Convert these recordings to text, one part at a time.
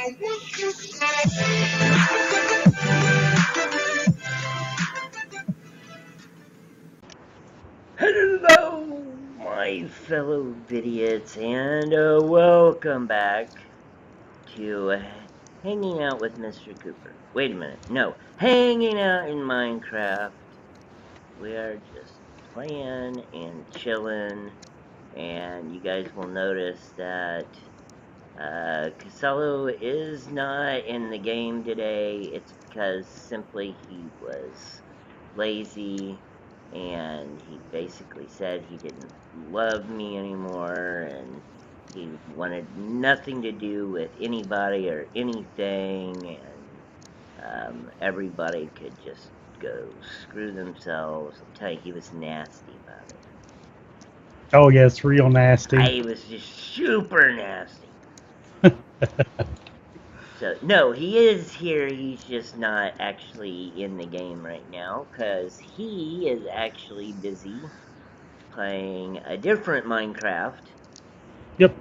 Hello, my fellow idiots, and welcome back to Hanging Out with Mr. Cooper. Wait a minute, no, Hanging Out in Minecraft. We are just playing and chilling, and you guys will notice that Casalo is not in the game today. It's because simply he was lazy and he basically said he didn't love me anymore and he wanted nothing to do with anybody or anything, and everybody could just go screw themselves. I'll tell you, he was nasty about it. Oh, yeah, it's real nasty. He was just super nasty. So, no, he is here, he's just not actually in the game right now, because he is actually busy playing a different Minecraft. Yep.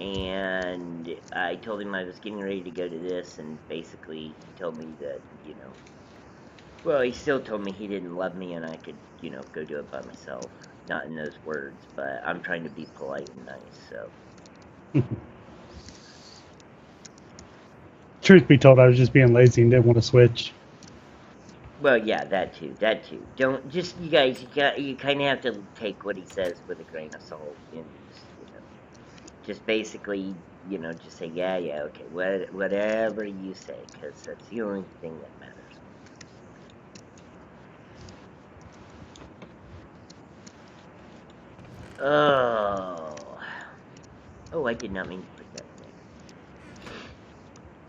And I told him I was getting ready to go to this, and basically he told me that, well, he still told me he didn't love me and I could, go do it by myself. Not in those words, but I'm trying to be polite and nice, so. Truth be told, I was just being lazy and didn't want to switch. Well, yeah, that too. Don't, just, you guys, you kind of have to take what he says with a grain of salt, and just basically, just say, yeah, okay, whatever you say, because that's the only thing that matters. Oh, I did not mean to put that in there.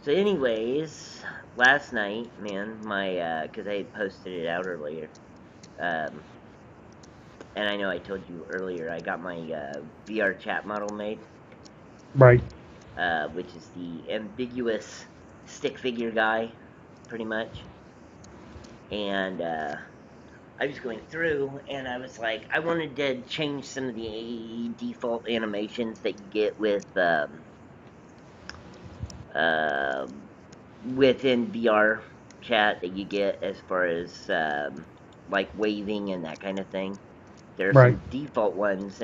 So anyways, last night, man, because I had posted it out earlier, and I know I told you earlier, I got my VR chat model made. Right. Which is the ambiguous stick figure guy, pretty much. And I was going through, and I was like, I wanted to change some of the default animations that you get within VR chat that you get, as far as like waving and that kind of thing. There are Right. some default ones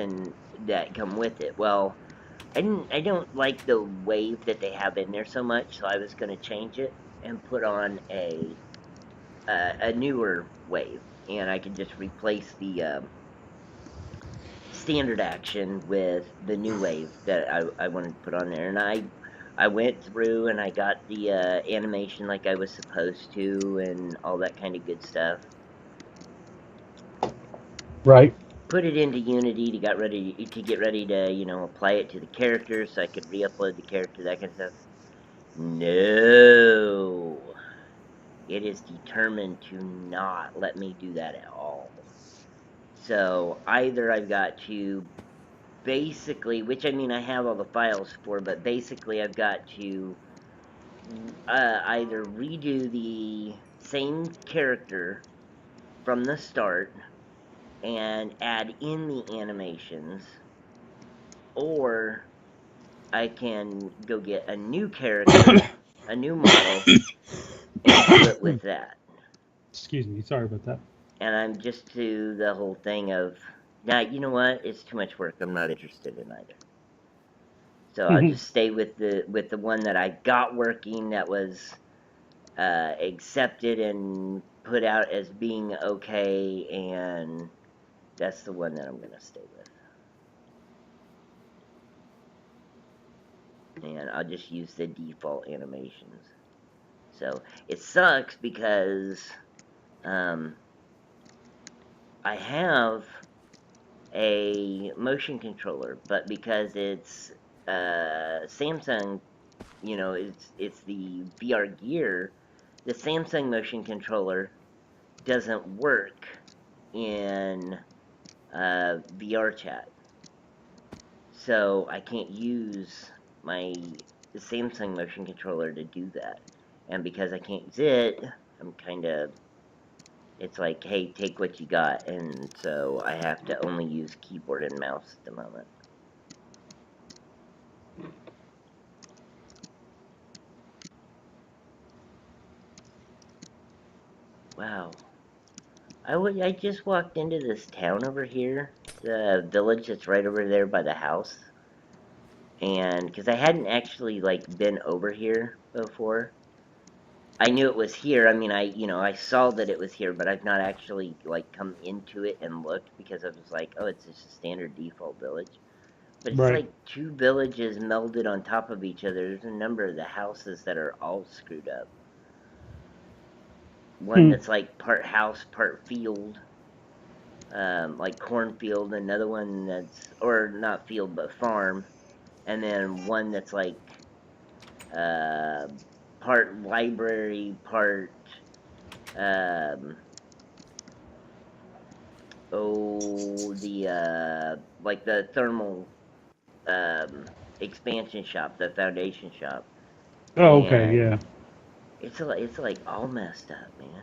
that come with it. Well, I don't like the wave that they have in there so much, so I was going to change it and put on a newer wave, and I could just replace the standard action with the new wave that I wanted to put on there. And I went through and I got the animation like I was supposed to and all that kind of good stuff. Right. Put it into Unity to get ready to apply it to the character so I could re-upload the character, that kind of stuff. No, it is determined to not let me do that at all. So either I've got to basically, which I mean I have all the files for, but basically I've got to either redo the same character from the start and add in the animations, or I can go get a new character, a new model, and do it with that. Excuse me. Sorry about that. And I'm just to the whole thing of, now, you know what? It's too much work. I'm not interested in either. So I'll just stay with the one that I got working, that was accepted and put out as being okay, and that's the one that I'm going to stay with. And I'll just use the default animations. So it sucks because I have a motion controller, but because it's Samsung, it's the VR gear, the Samsung motion controller doesn't work in VR chat. So I can't use my Samsung motion controller to do that. And because I can't use it, I'm kind of, it's like, hey, take what you got. And so I have to only use keyboard and mouse at the moment. Wow. I just walked into this town over here, the village that's right over there by the house, and because I hadn't actually like been over here before. I knew it was here. I mean, I saw that it was here, but I've not actually like come into it and looked because I was like, oh, it's just a standard default village. But it's Right. like two villages melded on top of each other. There's a number of the houses that are all screwed up. One Hmm. that's like part house, part field, like cornfield. Another one that's, or not field, but farm. And then one that's like uh, part library, part um, the like the thermal um, expansion shop, the foundation shop, Oh, okay. and Yeah. it's like all messed up, man.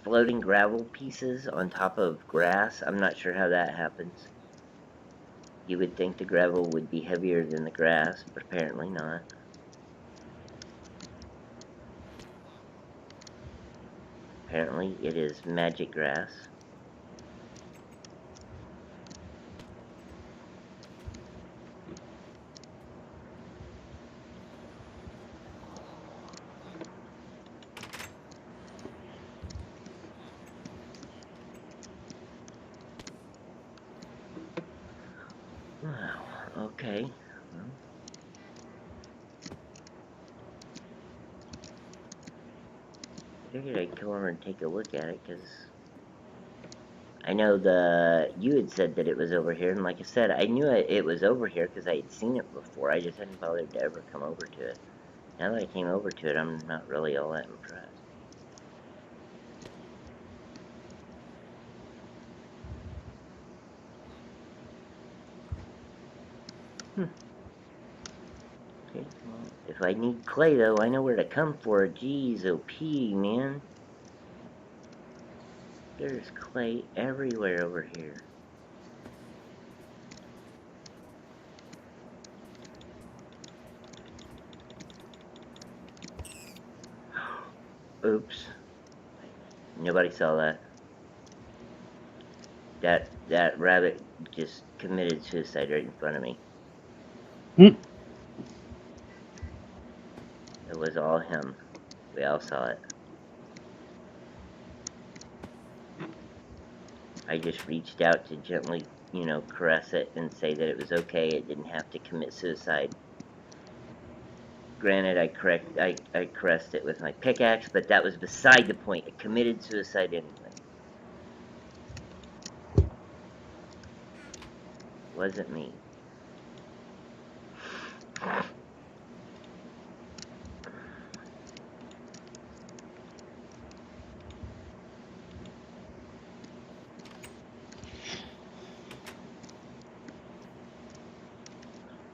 Floating gravel pieces on top of grass. I'm not sure how that happens. You would think the gravel would be heavier than the grass, but apparently not. Apparently it is magic grass. Wow. Okay. Well, I figured I'd come over and take a look at it because I know you had said that it was over here, and like I said, I knew it was over here because I had seen it before. I just hadn't bothered to ever come over to it. Now that I came over to it, I'm not really all that impressed. Hmm. Okay, well, if I need clay though, I know where to come for it. Jeez, OP, man. There's clay everywhere over here. Oops. Nobody saw that. That rabbit just committed suicide right in front of me. Hmm. It was all him. We all saw it. I just reached out to gently, caress it and say that it was okay. It didn't have to commit suicide. Granted, I caressed it with my pickaxe, but that was beside the point. It committed suicide anyway. Wasn't me.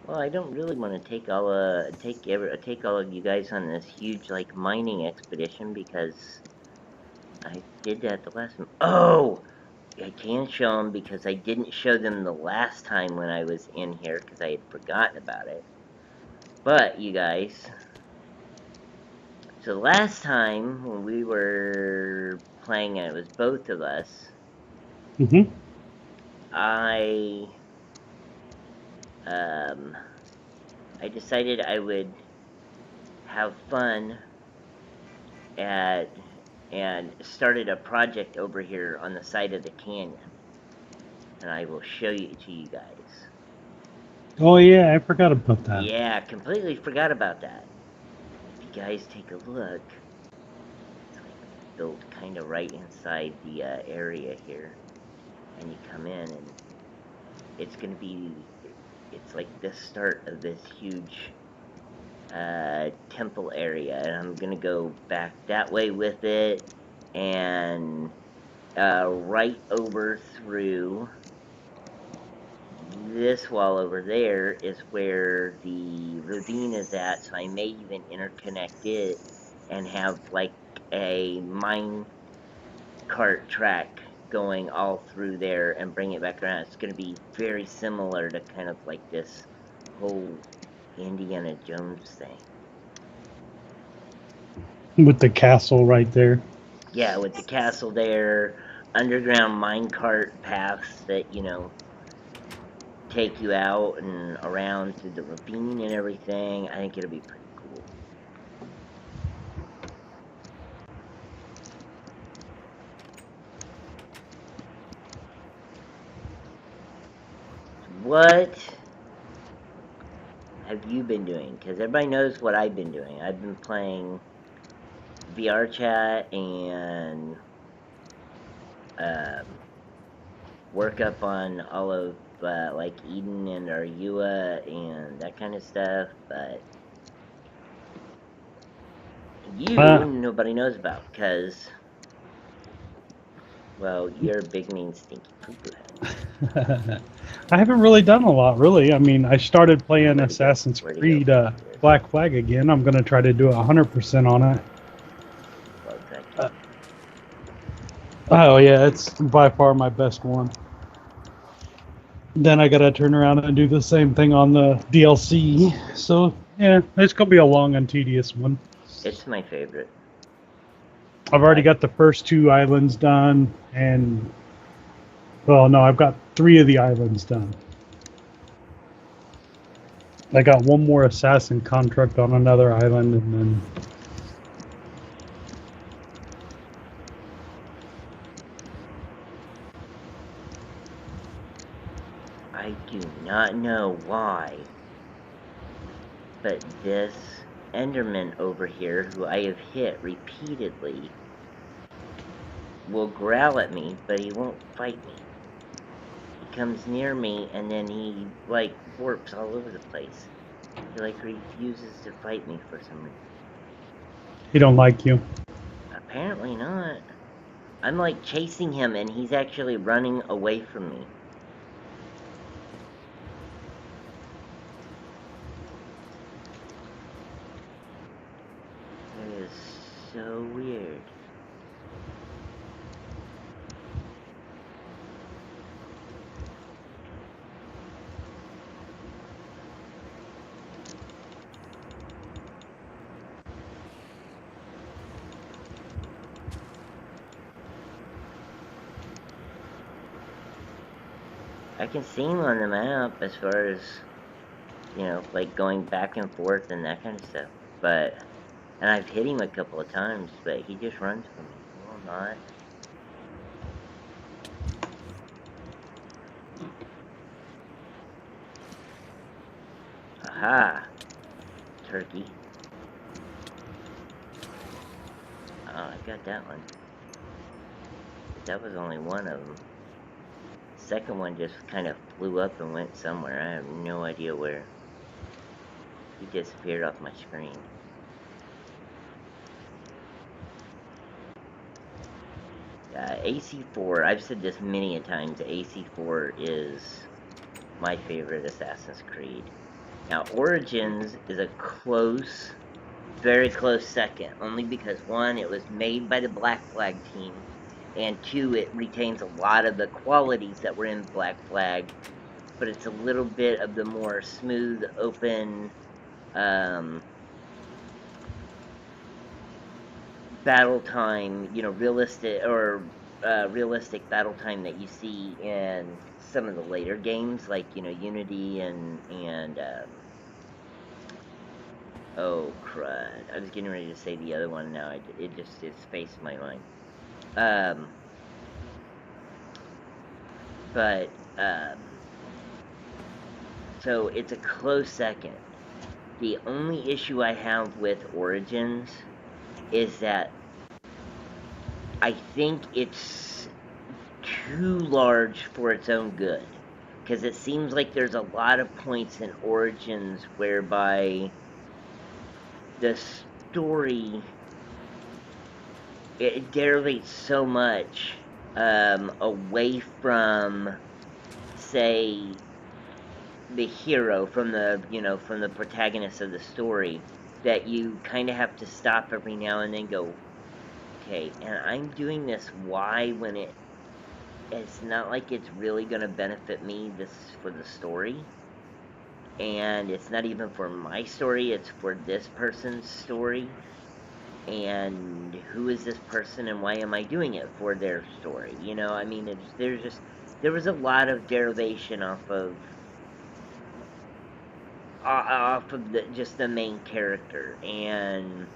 Well, I don't really want to take all of you guys on this huge like mining expedition because I did that the last time. Oh, I can show them because I didn't show them the last time when I was in here because I had forgotten about it. But you guys, so last time when we were playing and it was both of us, Mm-hmm. I um I decided I would have fun at and started a project over here on the side of the canyon, and I will show you to you guys. Oh yeah, I forgot about that. Yeah, completely forgot about that. If you guys take a look, it's like built kind of right inside the area here, and you come in and it's gonna be it's like the start of this huge temple area, and I'm gonna go back that way with it, and right over through this wall over there is where the ravine is at, so I may even interconnect it and have like a mine cart track going all through there and bring it back around. It's going to be very similar to kind of like this whole Indiana Jones thing. With the castle right there. Yeah, with the castle there, underground minecart paths that, you know, take you out and around through the ravine and everything. I think it'll be pretty cool. What have you been doing? Because everybody knows what I've been doing. I've been playing VR chat and work up on all of like Eden and Arua and that kind of stuff. But you, Uh, nobody knows about because, well, you're a big mean stinky poo poo head. I haven't really done a lot, really. I mean, I started playing Where'd he go? Assassin's Where'd he go? Creed There he is. Black Flag again. I'm going to try to do 100% on it. Love that game. Oh, yeah, it's by far my best one. Then I got to turn around and do the same thing on the DLC. So, yeah, it's going to be a long and tedious one. It's my favorite. I've already got the first 2 islands done, and, well, no, I've got 3 of the islands done. I got one more assassin contract on another island, and then I do not know why, but this Enderman over here, who I have hit repeatedly, will growl at me, but he won't fight me. He comes near me and then he, like, warps all over the place. He, like, refuses to fight me for some reason. he don't like you. Apparently not. I'm, like, chasing him and he's actually running away from me. It is so weird. I can see him on the map as far as, you know, like going back and forth and that kind of stuff. But, and I've hit him a couple of times, but he just runs from me. He will not. Aha! Turkey. Oh, I got that one. But that was only one of them. The second one just kind of flew up and went somewhere. I have no idea where. He disappeared off my screen. AC4, I've said this many a times, AC4 is my favorite Assassin's Creed. Now, Origins is a close, very close second, only because 1, it was made by the Black Flag team, and 2, it retains a lot of the qualities that were in Black Flag, but it's a little bit of the more smooth, open, battle time, you know, realistic battle time that you see in some of the later games, like, you know, Unity and oh crud! I was getting ready to say the other one. Now it spaced my mind. But so it's a close second. The only issue I have with Origins is that I think it's too large for its own good. Because it seems like there's a lot of points in Origins whereby the story, it derivates so much away from, say, the hero, from the, you know, from the protagonist of the story, that you kind of have to stop every now and then, go, okay, and I'm doing this, why, when it's not like it's really going to benefit me this for the story, and it's not even for my story, it's for this person's story. and who is this person and why am I doing it for their story? You know, I mean, there was a lot of derivation off of just the main character, and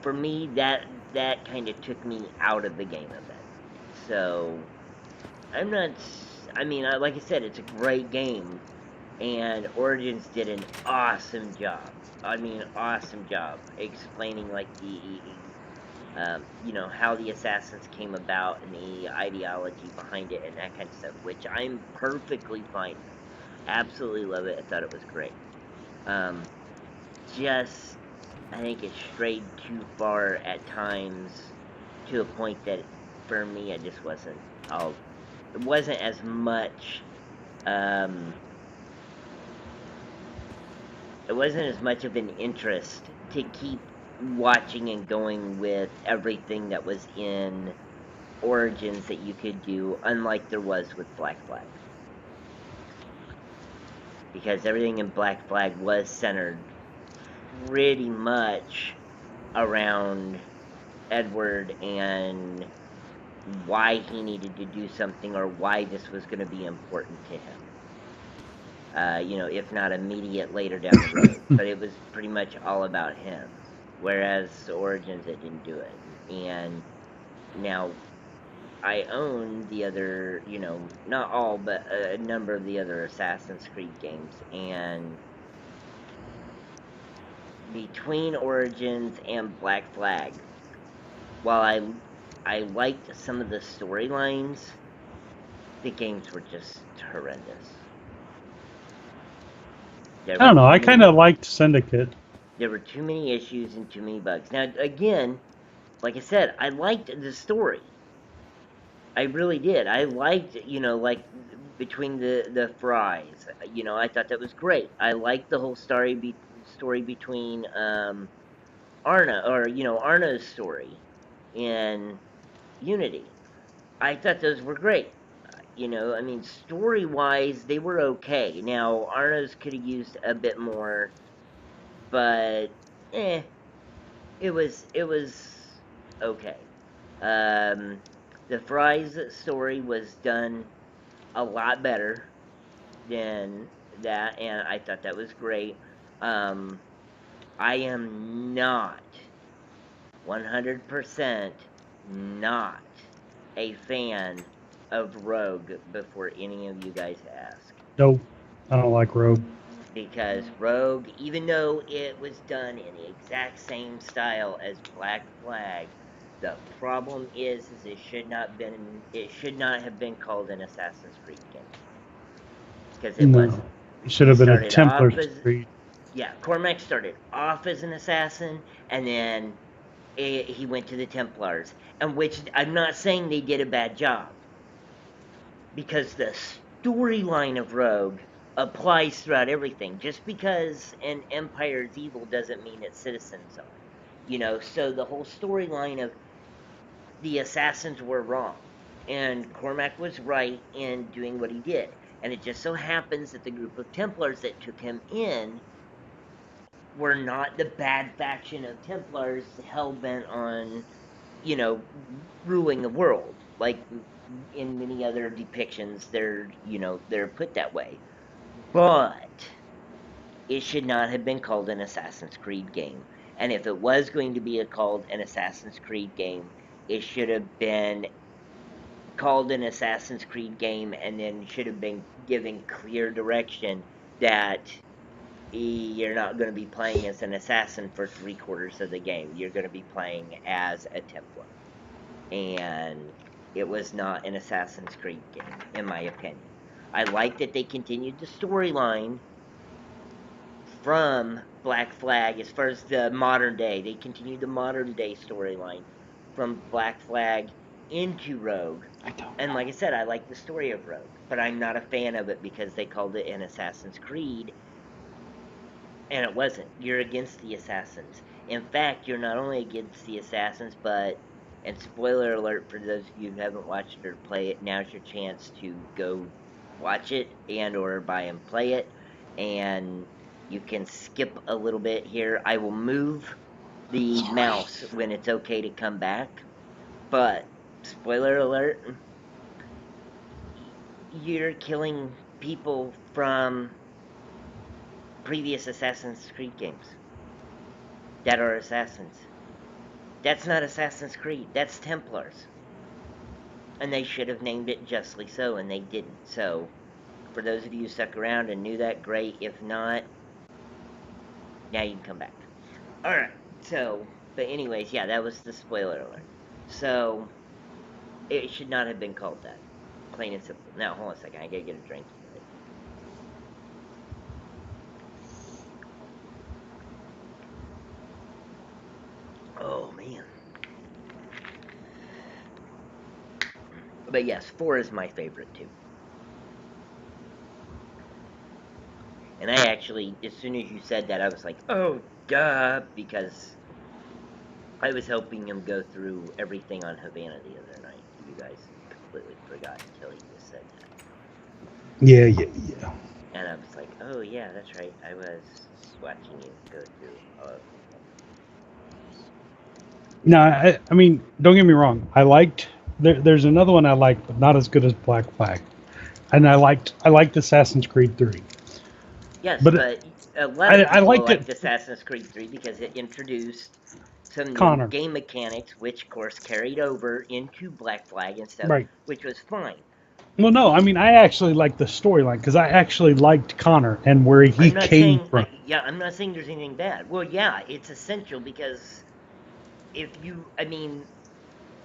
for me that kind of took me out of the game a bit. So I'm not. I mean, like I said, it's a great game, and Origins did an awesome job. I mean, awesome job explaining like you know, how the assassins came about and the ideology behind it and that kind of stuff, which I'm perfectly fine with. Absolutely love it. I thought it was great. Um, just, I think it strayed too far at times to a point that for me, it just wasn't all, it wasn't as much, um, it wasn't as much of an interest to keep watching and going with everything that was in Origins that you could do, unlike there was with Black Flag. Because everything in Black Flag was centered pretty much around Edward and why he needed to do something or why this was going to be important to him. You know, if not immediate later down the road. But it was pretty much all about him. Whereas Origins, it didn't do it. And now I own the other, you know, not all, but a number of the other Assassin's Creed games, and between Origins and Black Flag, while I liked some of the storylines, the games were just horrendous. There I were don't know. too I kind many of liked Syndicate. there were too many issues and too many bugs. Now again, like I said, I liked the story. I really did. I liked, you know, like between the fries. You know, I thought that was great. I liked the whole story between Arna, or you know, Arna's story in Unity. I thought those were great. You know, I mean, story wise, they were okay. Now Arna's could have used a bit more, but eh, it was okay. Um, the fries story was done a lot better than that, and I thought that was great. Um, I am not 100% not a fan of Rogue before any of you guys ask. Nope. I don't like Rogue. Because Rogue, even though it was done in the exact same style as Black Flag, the problem is it should not have been called an Assassin's Creed game, because it No. wasn't. It should He have been a started off Templar's as Creed. Yeah, Cormac started off as an assassin, and then he went to the Templars, and which I'm not saying they did a bad job, because the storyline of Rogue applies throughout everything. Just because an empire is evil doesn't mean its citizens aren't. You know, so the whole storyline of the assassins were wrong, and Cormac was right in doing what he did. And it just so happens that the group of Templars that took him in were not the bad faction of Templars hell bent on, you know, ruling the world. Like in many other depictions, they're put that way. But it should not have been called an Assassin's Creed game. And if it was going to be called an Assassin's Creed game, it should have been called an Assassin's Creed game and then should have been given clear direction that you're not going to be playing as an assassin for 3/4 of the game. You're going to be playing as a Templar. And it was not an Assassin's Creed game, in my opinion. I like that they continued the storyline from Black Flag as far as the modern day. They continued the modern day storyline from Black Flag into Rogue. And like I said, I like the story of Rogue, but I'm not a fan of it because they called it an Assassin's Creed, and it wasn't. You're against the assassins. In fact, you're not only against the assassins, but, and spoiler alert for those of you who haven't watched it or play it, now's your chance to go watch it and or buy and play it. And you can skip a little bit here. I will move the mouse when it's okay to come back. But spoiler alert, you're killing people from previous Assassin's Creed games that are assassins. That's not Assassin's Creed. That's Templars. And they should have named it justly so, and they didn't. So, for those of you who stuck around and knew that, great. If not, now you can come back. Alright, so, but anyways, yeah, that was the spoiler alert. So, it should not have been called that. Plain and simple. Now, hold on a second. I gotta get a drink. Oh, man. But yes, 4 is my favorite, too. And I actually, as soon as you said that, I was like, oh, duh, because I was helping him go through everything on Havana the other night. You guys completely forgot until he just said that. Yeah. And I was like, oh, yeah, that's right. I was watching you go through all of them. No, I mean, don't get me wrong. I liked there's another one I liked, but not as good as Black Flag. And I liked Assassin's Creed 3. Yes, But but a lot of I people liked it, liked Assassin's Creed 3 because it introduced some new Connor. game mechanics, which, of course, carried over into Black Flag and stuff, Right. which was fine. Well, no, I mean, I actually liked the storyline because I actually liked Connor and where he I'm not came saying, from. yeah, I'm not saying there's anything bad. Well, yeah, it's essential because if you, I mean,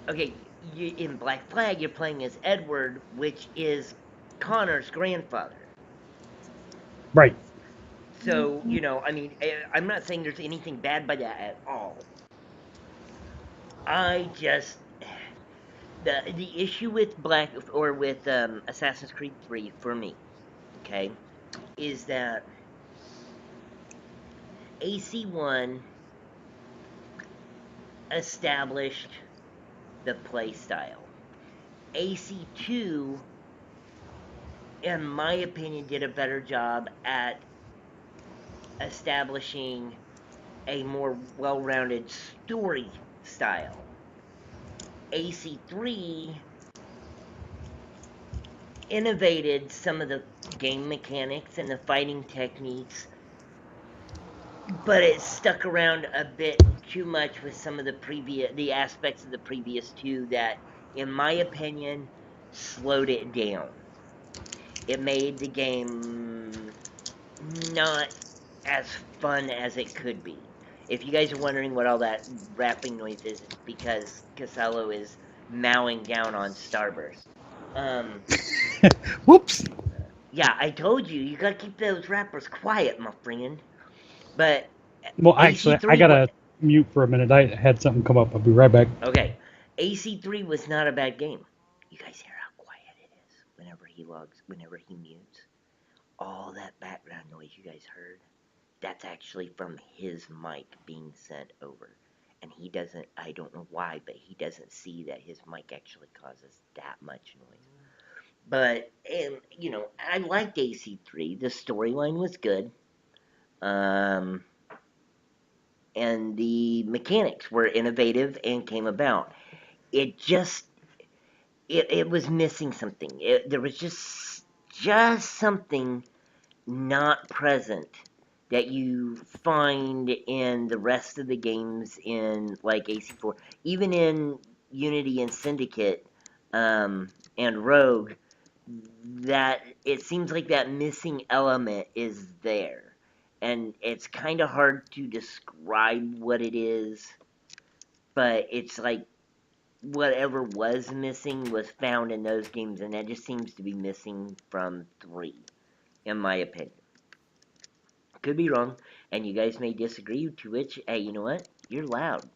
okay, in Black Flag, you're playing as Edward, which is Connor's grandfather. Right. So, I mean, I'm not saying there's anything bad by that at all. I just the issue with Assassin's Creed 3 for me, okay, is that AC1 established the play style. AC2, in my opinion, did a better job at establishing a more well-rounded story style. AC3 innovated some of the game mechanics and the fighting techniques, but it stuck around a bit too much with some of the aspects of the previous two that, in my opinion, slowed it down. It made the game not as fun as it could be. If you guys are wondering what all that rapping noise is, it's because Casalo is mowing down on Starburst. Um, Whoops. yeah, I told you, you gotta keep those rappers quiet, my friend. But Well, actually, I AC3, gotta mute for a minute. I had something come up. I'll be right back. okay, AC3 was not a bad game. You guys hear how quiet it is whenever he mutes? All that background noise you guys heard? That's actually from his mic being sent over. And he doesn't, I don't know why, but he doesn't see that his mic actually causes that much noise. But, I liked AC3. The storyline was good. Um, and the mechanics were innovative and came about. It just, it was missing something. There was just something not present that you find in the rest of the games in like AC4, even in Unity and Syndicate, and Rogue. That it seems like that missing element is there, and it's kind of hard to describe what it is, but it's like whatever was missing was found in those games, and that just seems to be missing from 3, in my opinion. Could be wrong, and you guys may disagree, to which, hey, you know what? You're loud.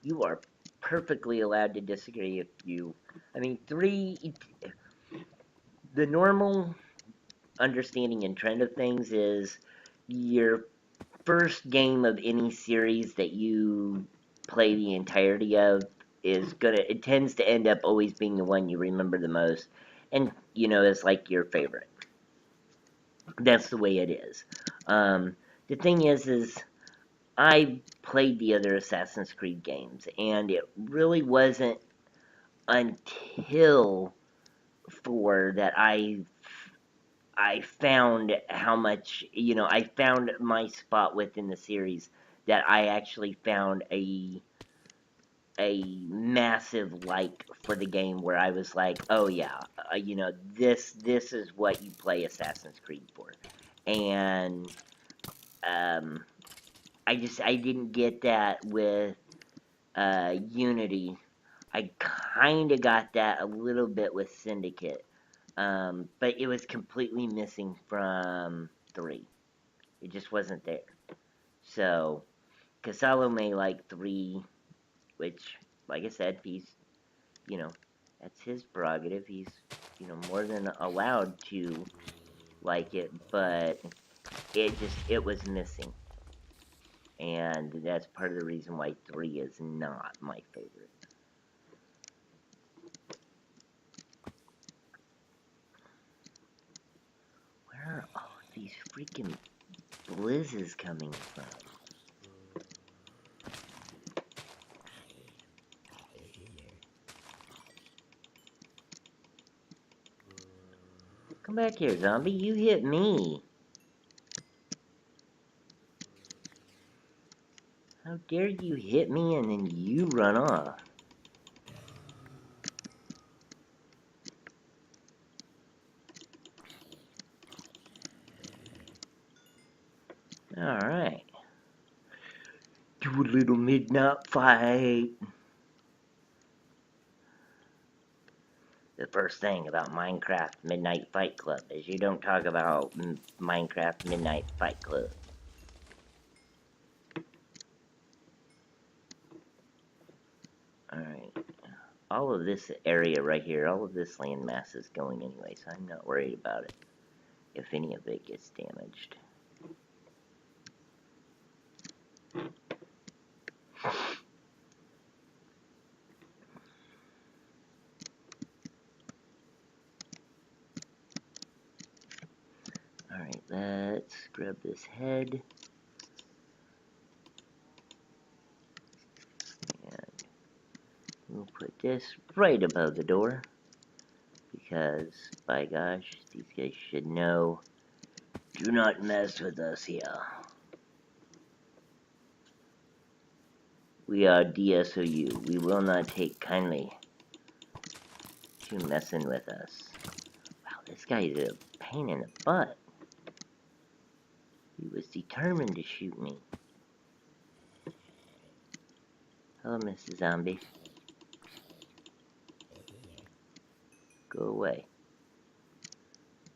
You are perfectly allowed to disagree if you. I mean, 3. The normal understanding and trend of things is your first game of any series that you play the entirety of it tends to end up always being the one you remember the most, and, is like your favorite. That's the way it is. The thing is I played the other Assassin's Creed games, and it really wasn't until 4 that I found how much, I found my spot within the series, that I actually found a massive like for the game, where I was like, oh yeah, this is what you play Assassin's Creed for. And um I didn't get that with Unity. I kind of got that a little bit with Syndicate, but it was completely missing from 3. It just wasn't there. So, Casalo may like 3, which, like I said, you know, that's his prerogative. He's, more than allowed to like it, but it was missing. And that's part of the reason why 3 is not my favorite. Where are all of these freaking blizzes coming from? Come back here, zombie. You hit me. How dare you hit me and then you run off? Alright. Do a little midnight fight. The first thing about Minecraft Midnight Fight Club is you don't talk about Minecraft Midnight Fight Club. Alright. All of this area right here, all of this landmass is going anyway, so I'm not worried about it if any of it gets damaged. Alright, let's grab this head. And we'll put this right above the door. Because, by gosh, these guys should know. Do not mess with us here. We are DSoU. We will not take kindly to messing with us. Wow, this guy is a pain in the butt. He was determined to shoot me. Hello, Mrs. Zombie. Go away.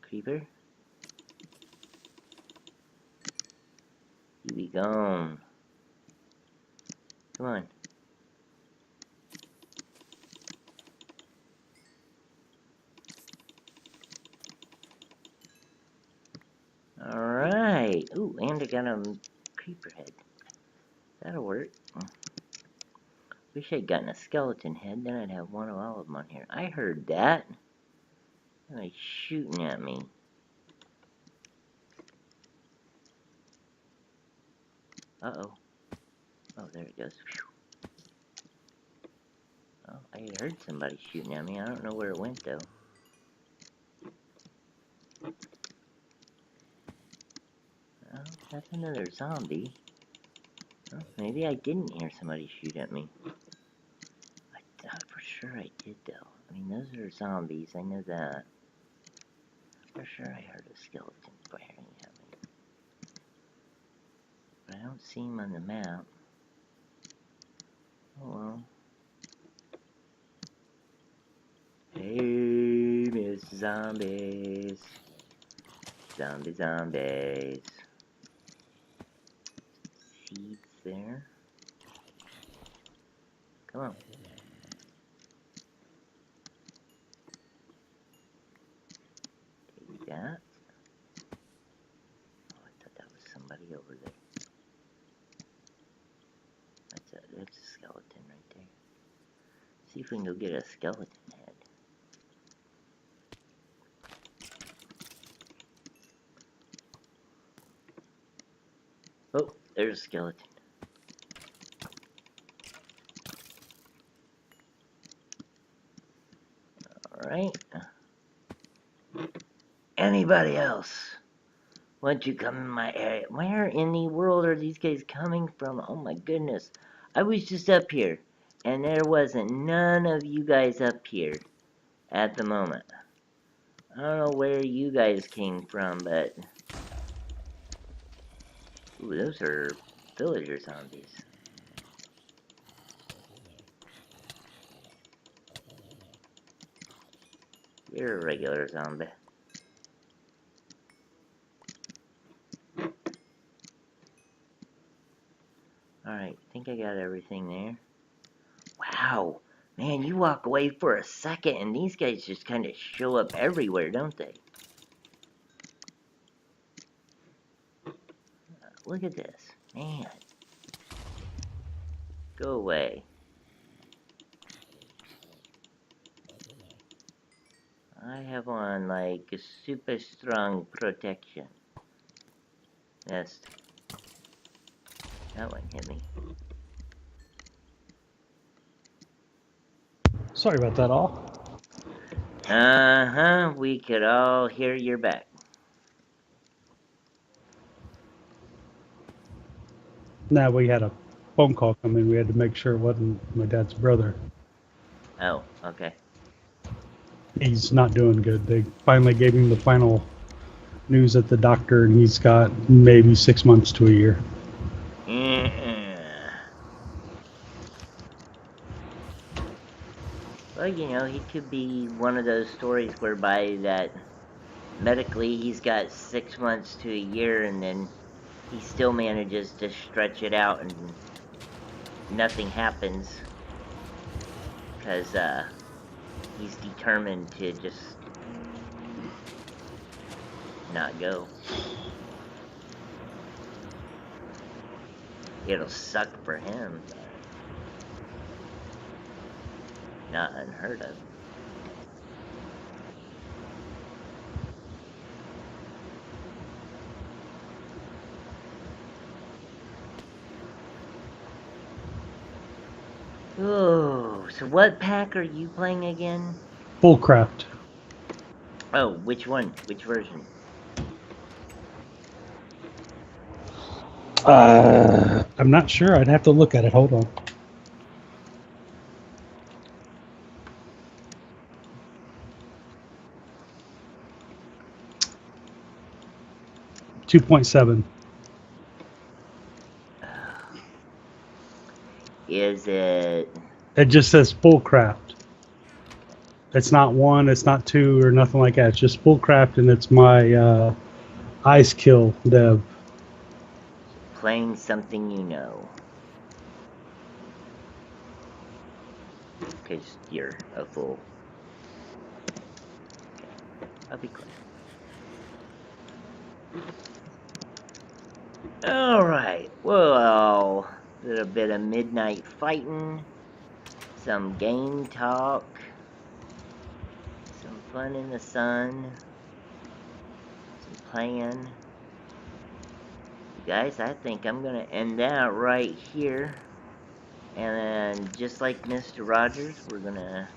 Creeper? You be gone. Come on. Alright. Ooh, and I got a creeper head. That'll work. Wish I'd gotten a skeleton head, then I'd have one of all of them on here. I heard that. Somebody's shooting at me. Uh-oh. Oh, there it goes. Whew. Oh, I heard somebody shooting at me. I don't know where it went, though. Oh, that's another zombie. Oh, maybe I didn't hear somebody shoot at me. I thought for sure I did, though. I mean, those are zombies. I know that. For sure I heard a skeleton firing at me. But I don't see him on the map. Oh, well. Hey, Miss Zombies. Zombies. Seeds there. Come on. Take that. Oh, I thought that was somebody over there. That's a skeleton right there. See if we can go get a skeleton head. Oh, there's a skeleton. Alright. Anybody else want to come in my area? Where in the world are these guys coming from? Oh my goodness. I was just up here, and there wasn't none of you guys up here at the moment. I don't know where you guys came from, but... Ooh, those are villager zombies. You're a regular zombie. Alright, I think I got everything there. Wow! Man, you walk away for a second and these guys just kind of show up everywhere, don't they? Look at this. Man. Go away. I have on, like, a super strong protection. That one hit me. Sorry about that, all. Uh-huh, we could all hear your back. Now we had a phone call come in. We had to make sure it wasn't my dad's brother. Oh, okay. He's not doing good. They finally gave him the final news at the doctor, and he's got maybe 6 months to a year. Well, you know, he could be one of those stories whereby that medically he's got 6 months to a year and then he still manages to stretch it out and nothing happens because he's determined to just not go. It'll suck for him, but not unheard of. Oh, so what pack are you playing again? Fullcraft. Oh, which one? Which version? I'm not sure. I'd have to look at it. Hold on. .7. Is it... It just says Fullcraft. It's not 1, it's not 2, or nothing like that. It's just Fullcraft, and it's my Ice Kill dev. Playing something you know. Because you're a fool. I'll be quiet. Alright, well, a little bit of midnight fighting, some game talk, some fun in the sun, some playing. Guys, I think I'm gonna end that right here. And then, just like Mr. Rogers, we're gonna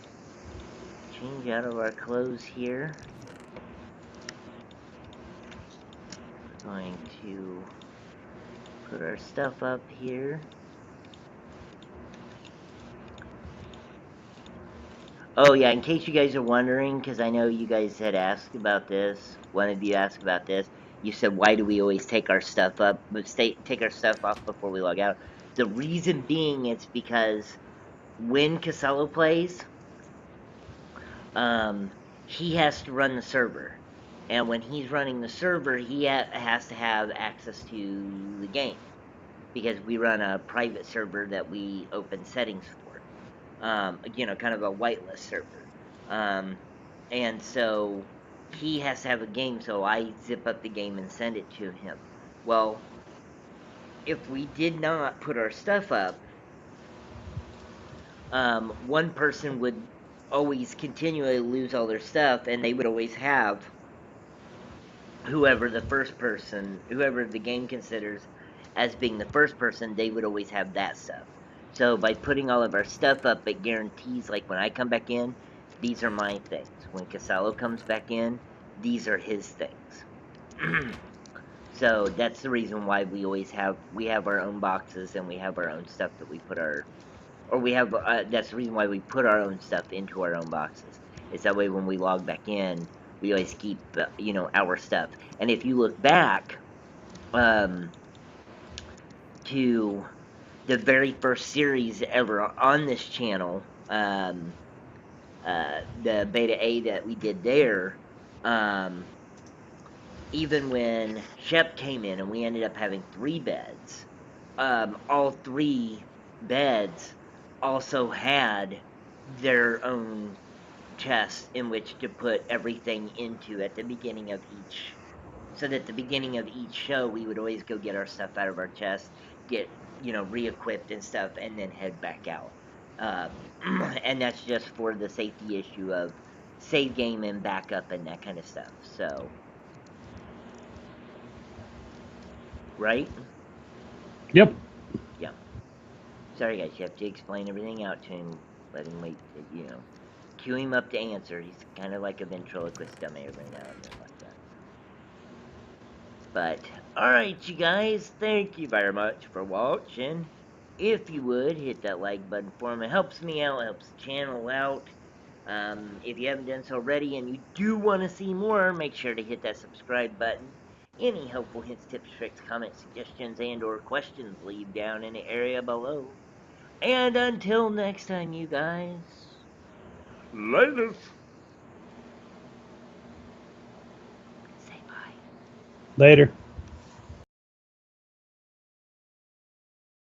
change out of our clothes here. We're going to put our stuff up here. Oh yeah, in case you guys are wondering, because I know you guys had asked about this, one of you asked about this, you said, why do we always take our stuff up, take our stuff off before we log out? The reason being, it's because when Casella plays, he has to run the server. And when he's running the server, he has to have access to the game. Because we run a private server that we open settings for. You know, kind of a whitelist server. And so he has to have a game, so I zip up the game and send it to him. Well, if we did not put our stuff up, one person would always continually lose all their stuff, and they would always have whoever the game considers as being the first person, they would always have that stuff. So by putting all of our stuff up, it guarantees, like when I come back in, These are my things. When Casalo comes back in, these are his things. So that's the reason why we have our own boxes and we have our own stuff that we put our or we have that's the reason why we put our own stuff into our own boxes. Is that way when we log back in, we always keep our stuff. And if you look back to the very first series ever on this channel, the beta A that we did there, even when Shep came in and we ended up having 3 beds, all 3 beds also had their own chests in which to put everything into at the beginning of each. So that at the beginning of each show, we would always go get our stuff out of our chest, get re-equipped and stuff, and then head back out. And that's just for the safety issue of save game and backup and that kind of stuff. So, right? Yep. Yeah. Sorry, guys, you have to explain everything out to him. Let him wait. Cue him up to answer. He's kind of like a ventriloquist dummy every now and then, like that. But, alright, you guys, thank you very much for watching. If you would, hit that like button for me. It helps me out, helps the channel out. If you haven't done so already and you do want to see more, make sure to hit that subscribe button. Any helpful hints, tips, tricks, comments, suggestions, and or questions, leave down in the area below. And until next time, you guys, later. Later.